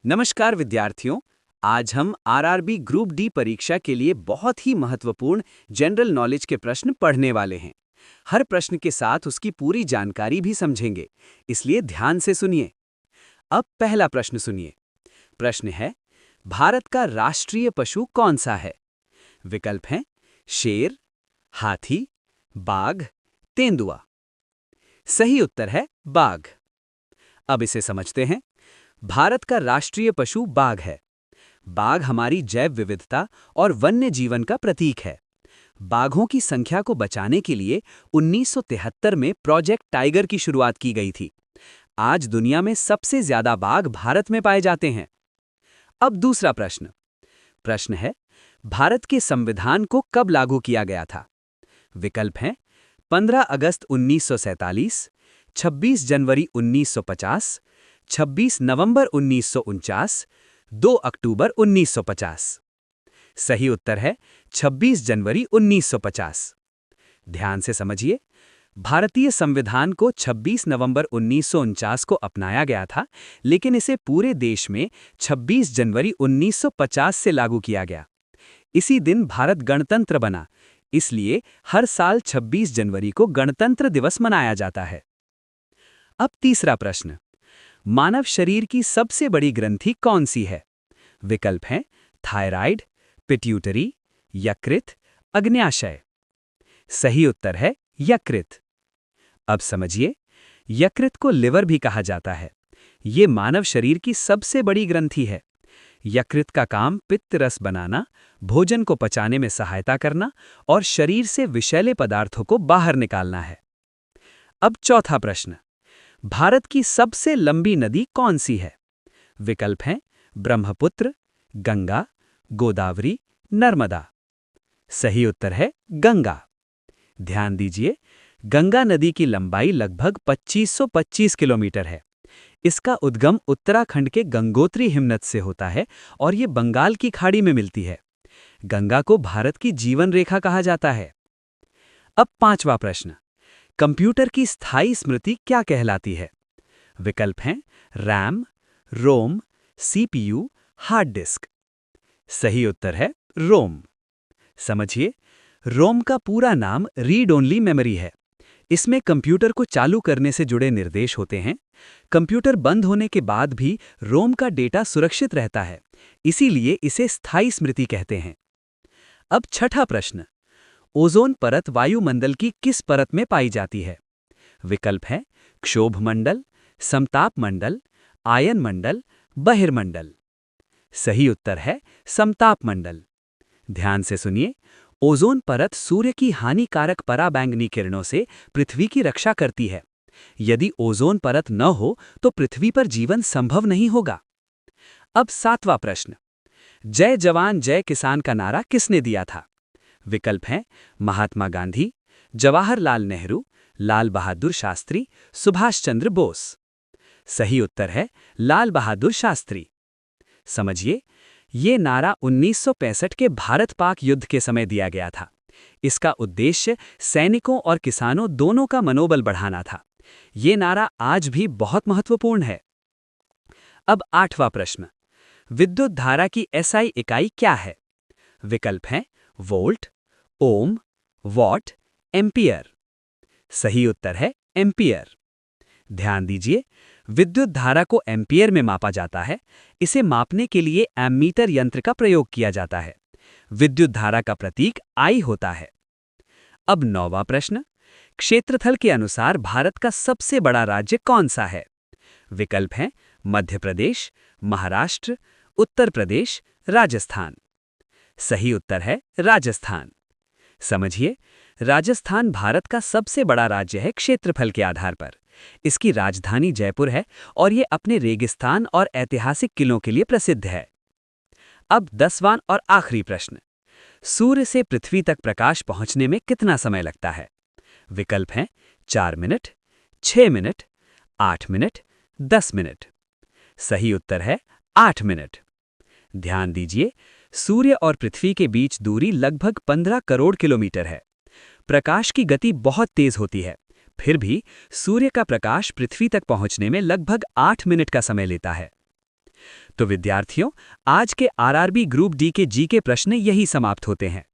नमस्कार विद्यार्थियों। आज हम आरआरबी ग्रुप डी परीक्षा के लिए बहुत ही महत्वपूर्ण जनरल नॉलेज के प्रश्न पढ़ने वाले हैं। हर प्रश्न के साथ उसकी पूरी जानकारी भी समझेंगे, इसलिए ध्यान से सुनिए। अब पहला प्रश्न सुनिए। प्रश्न है, भारत का राष्ट्रीय पशु कौन सा है? विकल्प हैं शेर, हाथी, बाघ, तेंदुआ। सही उत्तर है बाघ। अब इसे समझते हैं। भारत का राष्ट्रीय पशु बाघ है। बाघ हमारी जैव विविधता और वन्य जीवन का प्रतीक है। बाघों की संख्या को बचाने के लिए 1973 में प्रोजेक्ट टाइगर की शुरुआत की गई थी। आज दुनिया में सबसे ज्यादा बाघ भारत में पाए जाते हैं। अब दूसरा प्रश्न। प्रश्न है, भारत के संविधान को कब लागू किया गया था? विकल्प हैं 15 अगस्त 1947, 26 जनवरी 1950, 26 नवंबर 1949, 2 अक्टूबर 1950। सही उत्तर है 26 जनवरी 1950। ध्यान से समझिए। भारतीय संविधान को 26 नवंबर 1949 को अपनाया गया था, लेकिन इसे पूरे देश में 26 जनवरी 1950 से लागू किया गया। इसी दिन भारत गणतंत्र बना, इसलिए हर साल 26 जनवरी को गणतंत्र दिवस मनाया जाता है। अब तीसरा प्रश्न। मानव शरीर की सबसे बड़ी ग्रंथि कौन सी है? विकल्प हैं थायराइड, पिट्यूटरी, यकृत, अग्न्याशय। सही उत्तर है यकृत। अब समझिए, यकृत को लिवर भी कहा जाता है। ये मानव शरीर की सबसे बड़ी ग्रंथि है। यकृत का काम पित्त रस बनाना, भोजन को पचाने में सहायता करना और शरीर से विषैले पदार्थों को बाहर निकालना है। अब चौथा प्रश्न। भारत की सबसे लंबी नदी कौन सी है? विकल्प हैं ब्रह्मपुत्र, गंगा, गोदावरी, नर्मदा। सही उत्तर है गंगा। ध्यान दीजिए, गंगा नदी की लंबाई लगभग 2525 किलोमीटर है। इसका उद्गम उत्तराखंड के गंगोत्री हिमनद से होता है और ये बंगाल की खाड़ी में मिलती है। गंगा को भारत की जीवन रेखा कहा जाता है। अब पांचवा प्रश्न। कंप्यूटर की स्थायी स्मृति क्या कहलाती है? विकल्प हैं रैम, रोम, सीपीयू, हार्ड डिस्क। सही उत्तर है रोम। समझिए, रोम का पूरा नाम रीड ओनली मेमोरी है। इसमें कंप्यूटर को चालू करने से जुड़े निर्देश होते हैं। कंप्यूटर बंद होने के बाद भी रोम का डेटा सुरक्षित रहता है, इसीलिए इसे स्थायी स्मृति कहते हैं। अब छठा प्रश्न। ओजोन परत वायुमंडल की किस परत में पाई जाती है? विकल्प हैं क्षोभ मंडल, समताप मंडल, आयन मंडल, बहिर्मंडल। सही उत्तर है समताप मंडल। ध्यान से सुनिए, ओजोन परत सूर्य की हानिकारक पराबैंगनी किरणों से पृथ्वी की रक्षा करती है। यदि ओजोन परत न हो तो पृथ्वी पर जीवन संभव नहीं होगा। अब सातवां प्रश्न। जय जवान जय किसान का नारा किसने दिया था? विकल्प हैं महात्मा गांधी, जवाहरलाल नेहरू, लाल बहादुर शास्त्री, सुभाष चंद्र बोस। सही उत्तर है लाल बहादुर शास्त्री। समझिए, ये नारा 1965 के भारत-पाक युद्ध के समय दिया गया था। इसका उद्देश्य सैनिकों और किसानों दोनों का मनोबल बढ़ाना था। ये नारा आज भी बहुत महत्वपूर्ण है। अब आठवां प्रश्न। विद्युत धारा की एसआई इकाई क्या है? विकल्प हैं वोल्ट, ओम, वॉट, एम्पियर। सही उत्तर है एम्पियर। ध्यान दीजिए, विद्युत धारा को एम्पियर में मापा जाता है। इसे मापने के लिए एमीटर यंत्र का प्रयोग किया जाता है। विद्युत धारा का प्रतीक आई होता है। अब नौवां प्रश्न। क्षेत्रफल के अनुसार भारत का सबसे बड़ा राज्य कौन सा है? विकल्प हैं मध्य प्रदेश, महाराष्ट्र, उत्तर प्रदेश, राजस्थान। सही उत्तर है राजस्थान। समझिए, राजस्थान भारत का सबसे बड़ा राज्य है क्षेत्रफल के आधार पर। इसकी राजधानी जयपुर है और ये अपने रेगिस्तान और ऐतिहासिक किलों के लिए प्रसिद्ध है। अब 10वां और आखिरी प्रश्न। सूर्य से पृथ्वी तक प्रकाश पहुंचने में कितना समय लगता है? विकल्प हैं 4 मिनट, 6 मिनट, 8 मिनट, 10 मिनट। सही उत्तर है 8 मिनट। ध्यान दीजिए, सूर्य और पृथ्वी के बीच दूरी लगभग 15 करोड़ किलोमीटर है। प्रकाश की गति बहुत तेज होती है, फिर भी सूर्य का प्रकाश पृथ्वी तक पहुंचने में लगभग 8 मिनट का समय लेता है। तो विद्यार्थियों, आज के आरआरबी ग्रुप डी के जी के प्रश्न यही समाप्त होते हैं।